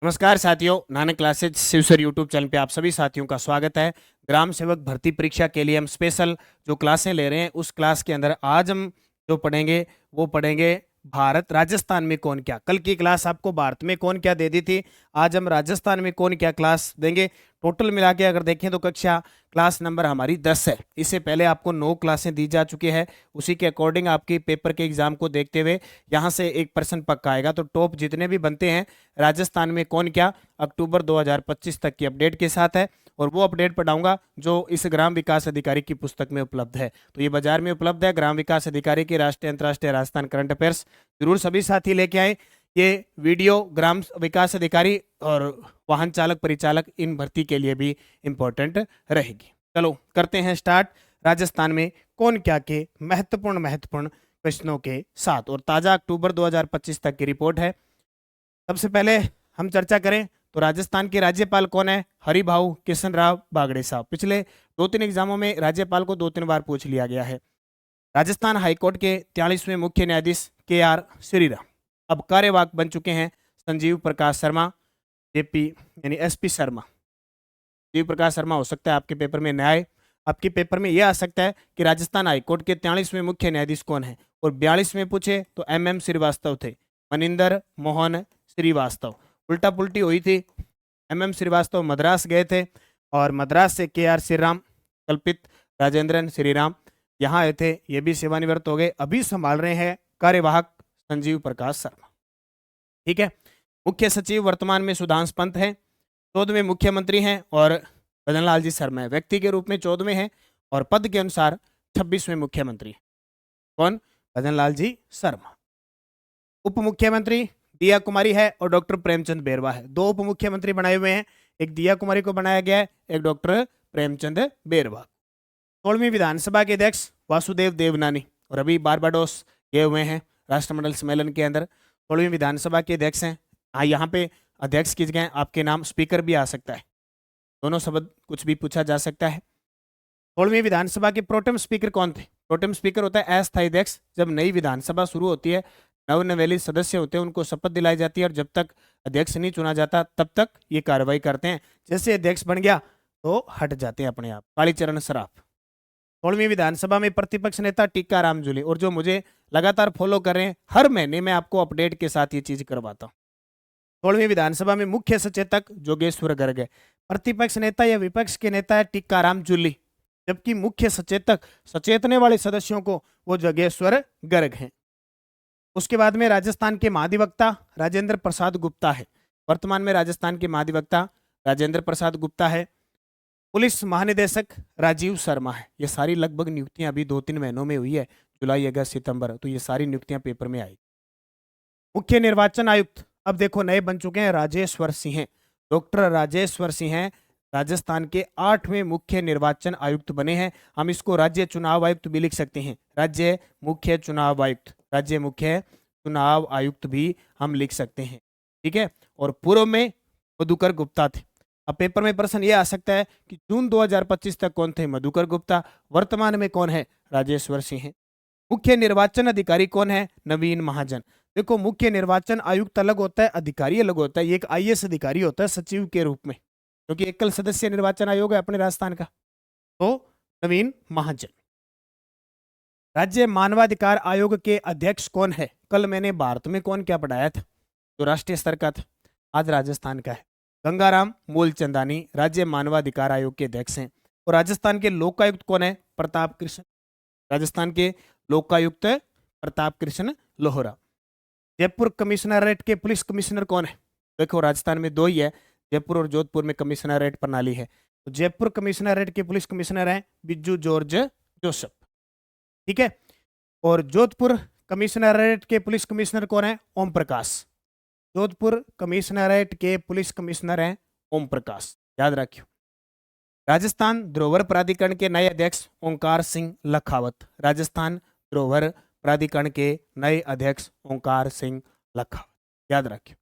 नमस्कार साथियों, Nanak classes शिवसर YouTube channel पे आप सभी साथियों का स्वागत है। ग्राम सेवक भर्ती परीक्षा के लिए हम स्पेशल जो क्लासें ले रहे हैं, उस क्लास के अंदर आज हम जो पढ़ेंगे वो पढ़ेंगे भारत राजस्थान में कौन क्या। कल की क्लास आपको भारत में कौन क्या दे दी थी, आज हम राजस्थान में कौन क्या क्लास देंगे। टोटल मिला के अगर देखें तो कक्षा क्लास नंबर हमारी 10 है। इससे पहले आपको 9 क्लासें दी जा चुकी है। उसी के अकॉर्डिंग आपके पेपर के एग्जाम को देखते हुए यहाँ से एक पर्सन पक्का आएगा। तो टॉप जितने भी बनते हैं राजस्थान में कौन क्या, अक्टूबर 2025 तक की अपडेट के साथ है। और वो अपडेट पढ़ाऊंगा जो इस ग्राम विकास अधिकारी की पुस्तक में उपलब्ध है। तो ये बाजार में उपलब्ध है, ग्राम विकास अधिकारी की राष्ट्रीय अंतर्राष्ट्रीय राजस्थान करंट अफेयर्स। जरूर सभी साथी लेके आए। ये वीडियो ग्राम विकास अधिकारी और वाहन चालक परिचालक इन भर्ती के लिए भी इंपॉर्टेंट रहेगी। चलो करते हैं स्टार्ट। राजस्थान में कौन क्या के महत्वपूर्ण महत्वपूर्ण प्रश्नों के साथ, और ताजा अक्टूबर 2025 तक की रिपोर्ट है। सबसे पहले हम चर्चा करें तो राजस्थान के राज्यपाल कौन है? हरिभाऊ किशन राव बागड़े साहब। पिछले 2-3 एग्जामों में राज्यपाल को 2-3 बार पूछ लिया गया है। राजस्थान हाईकोर्ट के 43वें मुख्य न्यायाधीश KR श्रीराम अब कार्यवाहक बन चुके हैं संजीव प्रकाश शर्मा, JP यानी SP शर्मा। संजीव प्रकाश शर्मा हो सकता है आपके पेपर में न्याय। आपके पेपर में यह आ सकता है कि राजस्थान हाईकोर्ट के 43वें मुख्य न्यायाधीश कौन है, और 42 में पूछे तो MM श्रीवास्तव थे, मनिंदर मोहन श्रीवास्तव। उल्टा पुल्टी हुई थी। MM श्रीवास्तव मद्रास गए थे और मद्रास से KR श्रीराम कल्पित राजेंद्रन श्रीराम यहाँ आए थे। ये भी सेवानिवृत्त हो गए। अभी संभाल रहे हैं कार्यवाहक संजीव प्रकाश शर्मा। ठीक है। मुख्य सचिव वर्तमान में सुधांशु पंत हैं, 14वें मुख्यमंत्री हैं, और भजन लाल जी शर्मा है। व्यक्ति के रूप में 14वें हैं और पद के अनुसार 26वें मुख्यमंत्री। कौन? भजन लाल जी शर्मा। उप मुख्यमंत्री दिया कुमारी है और डॉक्टर प्रेमचंद बेरवा है। 2 उप मुख्यमंत्री बनाए हुए हैं, एक दिया कुमारी को बनाया गया है, एक डॉक्टर प्रेमचंद बेरवा। 16वीं विधानसभा के अध्यक्ष वासुदेव देवनानी, और अभी बारबाडोस गए हुए हैं राष्ट्रमंडल सम्मेलन के अंदर। 16वीं विधानसभा के अध्यक्ष हैं। हाँ, यहाँ पे अध्यक्ष की जगह आपके नाम स्पीकर भी आ सकता है, दोनों शब्द कुछ भी पूछा जा सकता है। 16वीं विधानसभा के प्रोटेम स्पीकर कौन थे? प्रोटेम स्पीकर होता है अस्थायी अध्यक्ष। जब नई विधानसभा शुरू होती है, नवनिर्वाचित सदस्य होते हैं, उनको शपथ दिलाई जाती है, और जब तक अध्यक्ष नहीं चुना जाता तब तक ये कार्रवाई करते हैं। जैसे अध्यक्ष बन गया तो हट जाते हैं अपने आप। कालीचरण सराफ। 16वीं विधानसभा में प्रतिपक्ष नेता टीकाराम जूली, और जो मुझे लगातार फॉलो कर रहे हैं, हर महीने में आपको अपडेट के साथ ये चीज करवाता हूँ। 16वीं विधानसभा में मुख्य सचेतक जोगेश्वर गर्ग है। प्रतिपक्ष नेता या विपक्ष के नेता है टीकाराम जूली, जबकि मुख्य सचेतक सचेतने वाले सदस्यों को वो जोगेश्वर गर्ग हैं। उसके बाद में राजस्थान के महाधिवक्ता राजेंद्र प्रसाद गुप्ता है। वर्तमान में राजस्थान के महाधिवक्ता राजेंद्र प्रसाद गुप्ता है। पुलिस महानिदेशक राजीव शर्मा है। ये सारी लगभग नियुक्तियां अभी 2-3 महीनों में हुई है, जुलाई अगस्त सितंबर, तो ये सारी नियुक्तियां पेपर में आई। मुख्य निर्वाचन आयुक्त अब देखो नए बन चुके हैं, राजेश्वर सिंह हैं। डॉक्टर राजेश्वर सिंह हैं, राजस्थान के 8वें मुख्य निर्वाचन आयुक्त बने हैं। हम इसको राज्य चुनाव आयुक्त भी लिख सकते हैं, राज्य मुख्य चुनाव आयुक्त, राज्य मुख्य चुनाव आयुक्त भी हम लिख सकते हैं। ठीक है। और पूर्व में मधुकर गुप्ता थे। अब पेपर में प्रश्न ये आ सकता है कि जून 2025 तक कौन थे? मधुकर गुप्ता। वर्तमान में कौन है? राजेश्वर सिंह है। मुख्य निर्वाचन अधिकारी कौन है? नवीन महाजन। देखो, मुख्य निर्वाचन आयुक्त अलग होता है, अधिकारी अलग होता है। ये एक IAS अधिकारी होता है सचिव के रूप में, क्योंकि एकल सदस्य निर्वाचन आयोग है अपने राजस्थान का। तो नवीन महाजन। राज्य मानवाधिकार आयोग के अध्यक्ष कौन है? कल मैंने भारत में कौन क्या पढ़ाया था, जो राष्ट्रीय स्तर का था, आज राजस्थान का है। गंगाराम मूलचंदानी राज्य मानवाधिकार आयोग के अध्यक्ष हैं। और राजस्थान के लोकायुक्त कौन है? प्रताप कृष्ण। राजस्थान के लोकायुक्त प्रताप कृष्ण लोहरा। जयपुर कमिश्नरेट के पुलिस कमिश्नर कौन है? देखो, राजस्थान में 2 ही है, जयपुर और जोधपुर में कमिश्नरेट प्रणाली है। तो जयपुर कमिश्नरेट के पुलिस कमिश्नर हैं बिज्जू जॉर्ज जोसेफ। ठीक है। और जोधपुर कमिश्नरेट के पुलिस कमिश्नर कौन है? ओम प्रकाश। जोधपुर कमिश्नरेट के पुलिस कमिश्नर हैं ओम प्रकाश, याद रखियो। राजस्थान धरोहर प्राधिकरण के नए अध्यक्ष ओंकार सिंह लखावत। राजस्थान धरोहर प्राधिकरण के नए अध्यक्ष ओंकार सिंह लखावत, याद रखियो।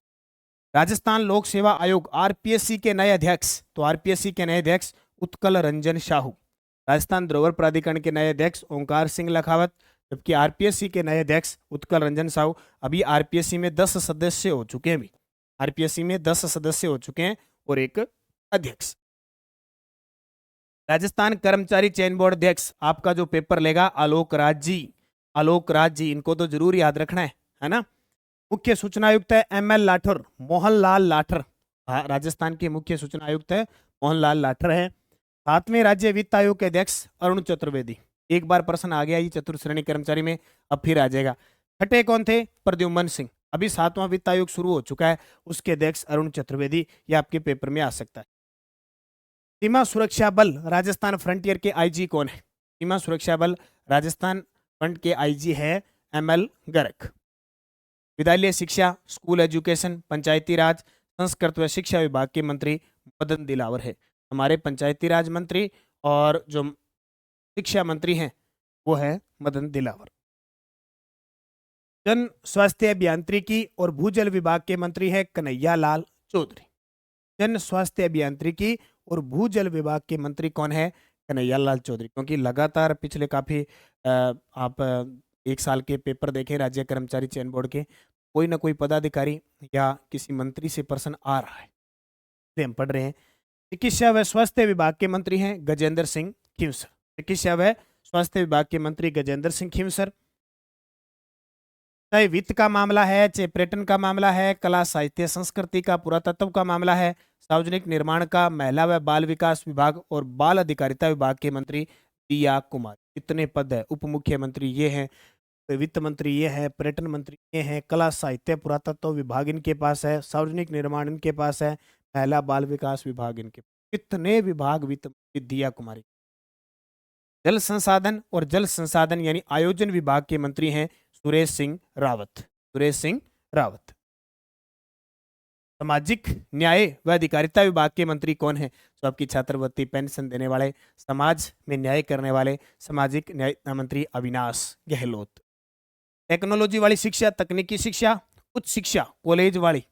राजस्थान लोक सेवा आयोग RPSC के नए अध्यक्ष, तो RPSC के नए अध्यक्ष उत्कल रंजन साहू। राजस्थान धरोहर प्राधिकरण के नए अध्यक्ष ओंकार सिंह लखावत, जबकि RPSC के नए अध्यक्ष उत्कल रंजन साहू। अभी RPSC में 10 सदस्य हो चुके हैं। आरपीएससी में 10 सदस्य हो चुके हैं और एक अध्यक्ष। राजस्थान कर्मचारी चयन बोर्ड अध्यक्ष आपका जो पेपर लेगा आलोक राज जी। आलोक राज जी, इनको तो जरूर याद रखना है ना। मुख्य सूचना आयुक्त है ML लाठर, मोहनलाल लाठर। राजस्थान के मुख्य सूचना आयुक्त है मोहनलाल लाठर है। 7वें राज्य वित्त आयोग के अध्यक्ष अरुण चतुर्वेदी। एक बार प्रश्न आ गया ये चतुर्श्रेणी कर्मचारी में, अब फिर आ जाएगा। छठे कौन थे? प्रद्युम्न सिंह। अभी 7वां वित्त आयोग शुरू हो चुका है, उसके अध्यक्ष अरुण चतुर्वेदी। ये आपके पेपर में आ सकता है। सीमा सुरक्षा बल राजस्थान फ्रंटियर के आईजी कौन है? सीमा सुरक्षा बल राजस्थान फ्रंट के आईजी है ML गर्ग। विद्यालय शिक्षा, स्कूल एजुकेशन, पंचायती राज, संस्कृत व शिक्षा विभाग के मंत्री मदन दिलावर है। हमारे पंचायती राज मंत्री और जो शिक्षा मंत्री हैं वो है मदन दिलावर। जन स्वास्थ्य अभियांत्रिकी और भूजल विभाग के मंत्री है कन्हैया लाल चौधरी। जन स्वास्थ्य अभियांत्रिकी और भूजल विभाग के मंत्री कौन है? कन्हैया लाल चौधरी। क्योंकि लगातार पिछले काफी आप एक साल के पेपर देखें राज्य कर्मचारी चयन बोर्ड के, कोई ना कोई पदाधिकारी या किसी मंत्री से प्रश्न आ रहा है, हम पढ़ रहे हैं। चिकित्सा व स्वास्थ्य विभाग के मंत्री हैं गजेंद्र सिंह खींवसर। चिकित्सा व स्वास्थ्य विभाग के मंत्री गजेंद्र सिंह खींवसर। चाहे वित्त का मामला है, चाहे पर्यटन का मामला है, कला साहित्य संस्कृति का, पुरातत्व का मामला है, सार्वजनिक निर्माण का, महिला व बाल विकास विभाग और बाल अधिकारिता विभाग के मंत्री दिया कुमार। कितने पद है? उप मुख्यमंत्री ये हैं, वित्त मंत्री ये है, पर्यटन मंत्री ये हैं, कला साहित्य पुरातत्व विभाग इनके पास है, सार्वजनिक निर्माण इनके पास है, महिला बाल विकास विभाग इनके पास। कितने विभाग वित्त मंत्री दिया कुमारी। जल संसाधन और जल संसाधन यानी आयोजन विभाग के मंत्री हैं सुरेश सिंह रावत। सुरेश सिंह रावत। सामाजिक न्याय व अधिकारिता विभाग के मंत्री कौन है? जो आपकी छात्रवृत्ति पेंशन देने वाले, समाज में न्याय करने वाले सामाजिक न्याय मंत्री अविनाश गहलोत। टेक्नोलॉजी वाली शिक्षा, तकनीकी शिक्षा, उच्च शिक्षा, कॉलेज वाली,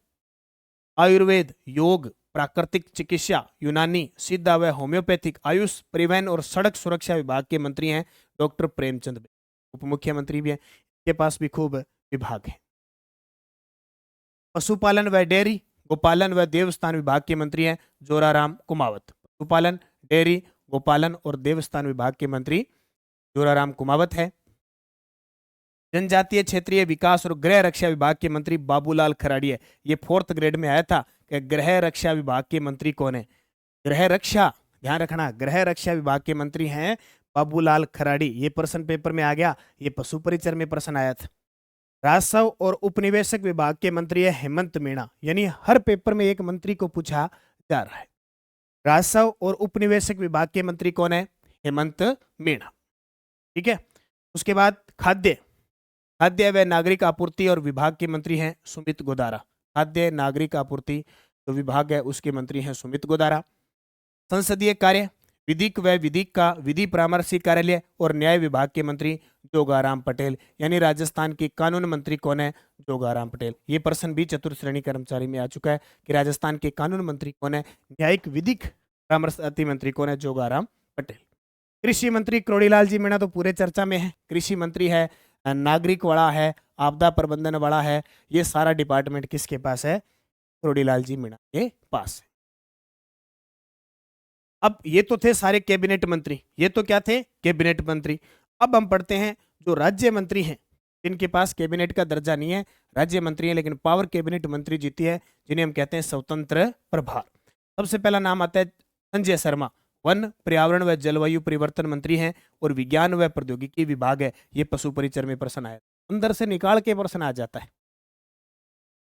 आयुर्वेद, योग, प्राकृतिक चिकित्सा, यूनानी, सिद्धा व होम्योपैथिक, आयुष, परिवहन और सड़क सुरक्षा विभाग के मंत्री हैं डॉक्टर प्रेमचंद। उप मुख्यमंत्री भी हैं, के पास भी खूब विभाग है। पशुपालन व डेयरी, गोपालन व देवस्थान विभाग के मंत्री हैं जोराराम कुमावत। पशुपालन, डेयरी, गोपालन और देवस्थान विभाग के मंत्री जोराराम कुमावत है। जनजातीय क्षेत्रीय विकास और गृह रक्षा विभाग के मंत्री बाबूलाल खराड़ी है। ये 4th ग्रेड में आया था कि गृह रक्षा विभाग के मंत्री कौन है? गृह रक्षा, ध्यान रखना, गृह रक्षा विभाग के मंत्री हैं बाबूलाल खराड़ी। ये प्रश्न पेपर में आ गया, ये पशु परिचर में प्रश्न आया था। राजस्व और उपनिवेशक विभाग के मंत्री है हेमंत मीणा। यानी हर पेपर में एक मंत्री को पूछा जा रहा है। राजस्व और उपनिवेशक विभाग के मंत्री कौन है? हेमंत मीणा। ठीक है। उसके बाद खाद्य, खाद्य व नागरिक आपूर्ति और विभाग के मंत्री हैं सुमित गोदारा। खाद्य नागरिक आपूर्ति जो विभाग है उसके मंत्री हैं सुमित गोदारा। संसदीय कार्य, विधिक व विधिक का विधि परामर्शी कार्यालय और न्याय विभाग के मंत्री जोगाराम पटेल। यानी राजस्थान के कानून मंत्री कौन है? जोगाराम पटेल। ये प्रश्न भी चतुर्श्रेणी कर्मचारी में आ चुका है कि राजस्थान के कानून मंत्री कौन है? न्यायिक विधिक परामर्शी मंत्री कौन है? जोगाराम पटेल। कृषि मंत्री करोड़ीलाल जी मीणा तो पूरे चर्चा में है। कृषि मंत्री है, नागरिक वाला है, आपदा प्रबंधन वाला है, ये सारा डिपार्टमेंट किसके पास है? करोड़ीलाल जी मीणा के पास है। अब ये तो थे सारे कैबिनेट मंत्री, ये तो क्या थे? कैबिनेट मंत्री। अब हम पढ़ते हैं जो राज्य मंत्री हैं, जिनके पास कैबिनेट का दर्जा नहीं है, राज्य मंत्री हैं लेकिन पावर कैबिनेट मंत्री जीती है, जिन्हें हम कहते हैं स्वतंत्र प्रभार। सबसे पहला नाम आता है संजय शर्मा, वन पर्यावरण व जलवायु परिवर्तन मंत्री हैं और विज्ञान व प्रौद्योगिकी विभाग है। ये पशु परिचर में प्रश्न आया, अंदर से निकाल के प्रश्न आ जाता है।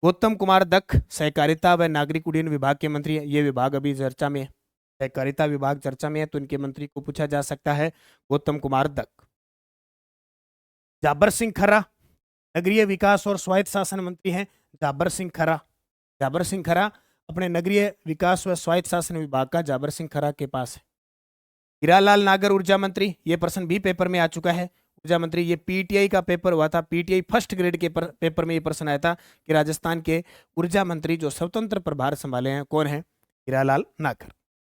गौतम कुमार दख सहकारिता व नागरिक उड्डयन विभाग के मंत्री है। ये विभाग अभी चर्चा में है, सहकारिता विभाग चर्चा में है, तो इनके मंत्री को पूछा जा सकता है गौतम कुमार दख। जाबर सिंह खरा नगरीय विकास और स्वायत्त शासन मंत्री हैं। जाबर सिंह खरा, जाबर सिंह खरा अपने नगरीय विकास व स्वायत्त शासन विभाग का जाबर सिंह खरा के पास है। हीरालाल नागर ऊर्जा मंत्री, ये प्रश्न भी पेपर में आ चुका है। ऊर्जा मंत्री, ये पीटीआई का पेपर हुआ था, पीटीआई फर्स्ट ग्रेड के पेपर में ये प्रश्न आया था कि राजस्थान के ऊर्जा मंत्री जो स्वतंत्र प्रभार संभाले हैं कौन है? हीरालाल नागर।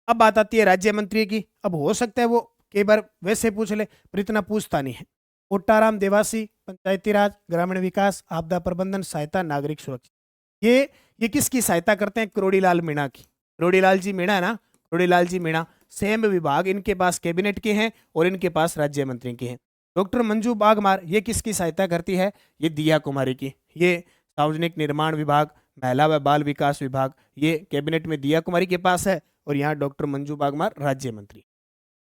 अब बात आती है राज्य मंत्री की। अब हो सकता है वो कई बार वैसे पूछ ले, पर इतना पूछता नहीं है। कोट्टाराम देवासी पंचायती राज, ग्रामीण विकास, आपदा प्रबंधन, सहायता, नागरिक सुरक्षा। ये किसकी सहायता करते हैं? करोड़ीलाल मीणा की। करोड़ीलाल जी मीणा है ना, करोड़ीलाल जी मीणा। सेम विभाग इनके पास कैबिनेट के हैं और इनके पास राज्य मंत्री के हैं। डॉक्टर मंजू बागमार ये किसकी सहायता करती है? ये दिया कुमारी की। ये सार्वजनिक निर्माण विभाग, महिला व बाल विकास विभाग, ये कैबिनेट में दिया कुमारी के पास है और यहाँ डॉक्टर मंजू बागमार राज्य मंत्री।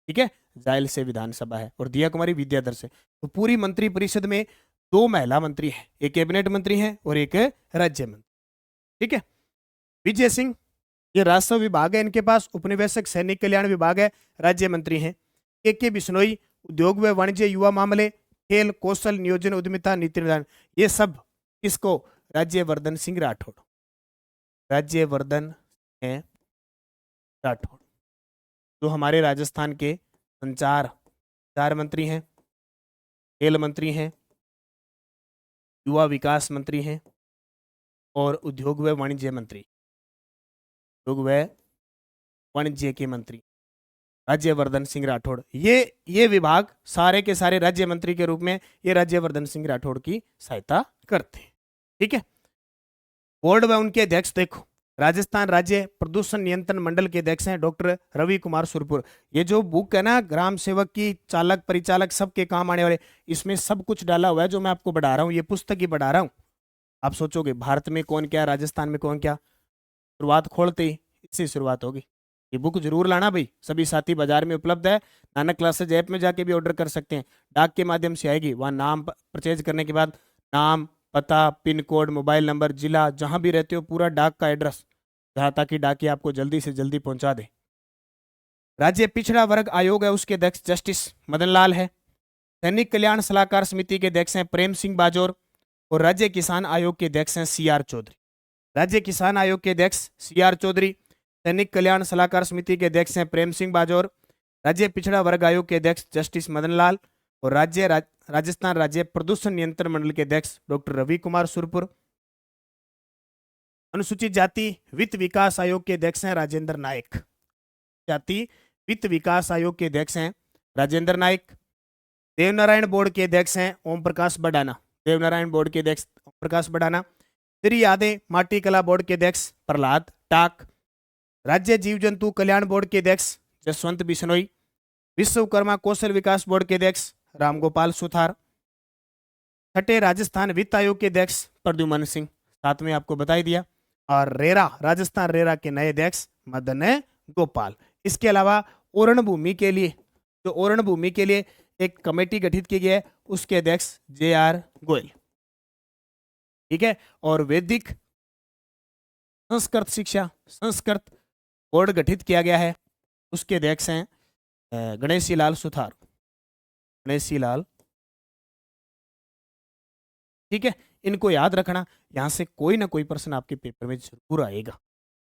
ठीक है, जायल से विधानसभा है और दिया कुमारी विद्याधर से। तो पूरी मंत्री परिषद में 2 महिला मंत्री हैं, एक कैबिनेट मंत्री हैं और एक राज्य मंत्री। ठीक है, विजय सिंह ये राजस्व विभाग है इनके पास, उपनिवेशक सैनिक कल्याण विभाग है, राज्य मंत्री हैं। के बिश्नोई उद्योग व वाणिज्य युवा मामले, खेल कौशल नियोजन उद्यमिता नीति निर्धारण, ये सब किसको? राज्यवर्धन सिंह राठौड़। राज्यवर्धन सिंह राठौड़ जो हमारे राजस्थान के संचार मंत्री हैं, खेल मंत्री हैं, युवा विकास मंत्री हैं और उद्योग व वाणिज्य मंत्री, उद्योग व वाणिज्य के मंत्री राज्यवर्धन सिंह राठौड़। ये विभाग सारे के सारे राज्य मंत्री के रूप में ये राज्यवर्धन सिंह राठौड़ की सहायता करते हैं। ठीक है, बोर्ड व उनके अध्यक्ष देखो, राजस्थान राज्य प्रदूषण नियंत्रण मंडल के अध्यक्ष हैं डॉक्टर रवि कुमार सुरपुर। ये जो बुक है ना, ग्राम सेवक की चालक परिचालक सबके काम आने वाले, इसमें सब कुछ डाला हुआ है जो मैं आपको बढ़ा रहा हूँ, ये पुस्तक ही बढ़ा रहा हूँ। आप सोचोगे भारत में कौन क्या, राजस्थान में कौन क्या, शुरुआत खोलते ही इससे शुरुआत होगी। ये बुक जरूर लाना भाई, सभी साथी बाजार में उपलब्ध है, नानक क्लासेज ऐप में जाके भी ऑर्डर कर सकते हैं, डाक के माध्यम से आएगी। वहाँ नाम परचेज करने के बाद नाम, पता, पिन कोड, मोबाइल नंबर, जिला, जहां भी रहते हो पूरा डाक का एड्रेस, जहां ताकि डाकिया आपको जल्दी से जल्दी पहुंचा दे। राज्य पिछड़ा वर्ग आयोग है, उसके अध्यक्ष जस्टिस मदन लाल है। सैनिक कल्याण सलाहकार समिति के अध्यक्ष हैं प्रेम सिंह बाजोर और राज्य किसान आयोग के अध्यक्ष हैं CR चौधरी। राज्य किसान आयोग के अध्यक्ष CR चौधरी, सैनिक कल्याण सलाहकार समिति के अध्यक्ष हैं प्रेम सिंह बाजोर, राज्य पिछड़ा वर्ग आयोग के अध्यक्ष जस्टिस मदन लाल और राजस्थान राज्य प्रदूषण नियंत्रण मंडल के अध्यक्ष डॉक्टर रवि कुमार सुरपुर। अनुसूचित जाति वित्त विकास आयोग के अध्यक्ष हैं राजेंद्र नायक। जाति वित्त विकास आयोग के अध्यक्ष हैं राजेंद्र नायक। देवनारायण बोर्ड के अध्यक्ष हैं ओम प्रकाश बडाना। देवनारायण बोर्ड के अध्यक्ष ओम प्रकाश बडाना। श्री यादे माटी कला बोर्ड के अध्यक्ष प्रहलाद टाक। राज्य जीव जंतु कल्याण बोर्ड के अध्यक्ष जसवंत बिश्नोई। विश्वकर्मा कौशल विकास बोर्ड के अध्यक्ष रामगोपाल सुथार। छठे राजस्थान वित्त आयोग के अध्यक्ष प्रद्युमन सिंह, साथ में आपको बता ही दिया। और रेरा, राजस्थान रेरा के नए अध्यक्ष मदन गोपाल। इसके अलावा ओरण भूमि के लिए, जो ओरण भूमि के लिए एक कमेटी गठित की गई है, उसके अध्यक्ष JR गोयल। ठीक है, और वैदिक संस्कृत शिक्षा, संस्कृत बोर्ड गठित किया गया है, उसके अध्यक्ष हैं गणेशी लाल सुथार। गणेशी लाल, ठीक है, इनको याद रखना, यहां से कोई ना कोई प्रश्न आपके पेपर में जरूर आएगा।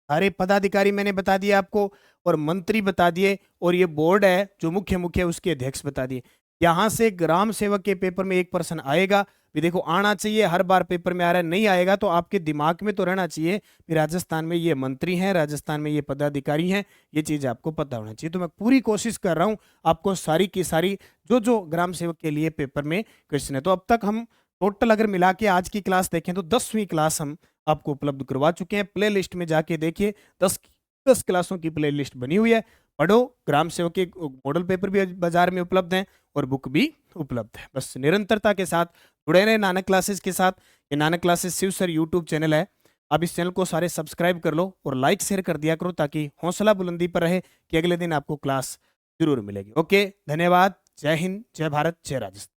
सारे पदाधिकारी मैंने बता दिए आपको और मंत्री बता दिए, और ये बोर्ड है जो मुख्य उसके अध्यक्ष बता दिए। यहां से ग्राम सेवक के पेपर में एक प्रश्न आएगा भी, देखो आना चाहिए, हर बार पेपर में आ रहा है, नहीं आएगा तो आपके दिमाग में तो रहना चाहिए कि राजस्थान में ये मंत्री हैं, राजस्थान में ये पदाधिकारी हैं, ये चीज आपको पता होना चाहिए। तो मैं पूरी कोशिश कर रहा हूं आपको सारी की सारी जो ग्राम सेवक के लिए पेपर में क्वेश्चन है। तो अब तक हम टोटल अगर मिला के आज की क्लास देखें तो 10वीं क्लास हम आपको उपलब्ध करवा चुके हैं। प्ले लिस्ट में जाके देखिए, 10 क्लासों की प्ले लिस्ट बनी हुई है। पढ़ो, ग्राम सेवक के मॉडल पेपर भी बाजार में उपलब्ध हैं और बुक भी उपलब्ध है। बस निरंतरता के साथ जुड़े रहे नानक क्लासेस के साथ। ये Nanak classes Shiv sir YouTube channel है, अब इस चैनल को सारे सब्सक्राइब कर लो और लाइक शेयर कर दिया करो, ताकि हौसला बुलंदी पर रहे कि अगले दिन आपको क्लास जरूर मिलेगी। ओके, धन्यवाद। जय हिंद, जय भारत, जय राजस्थान।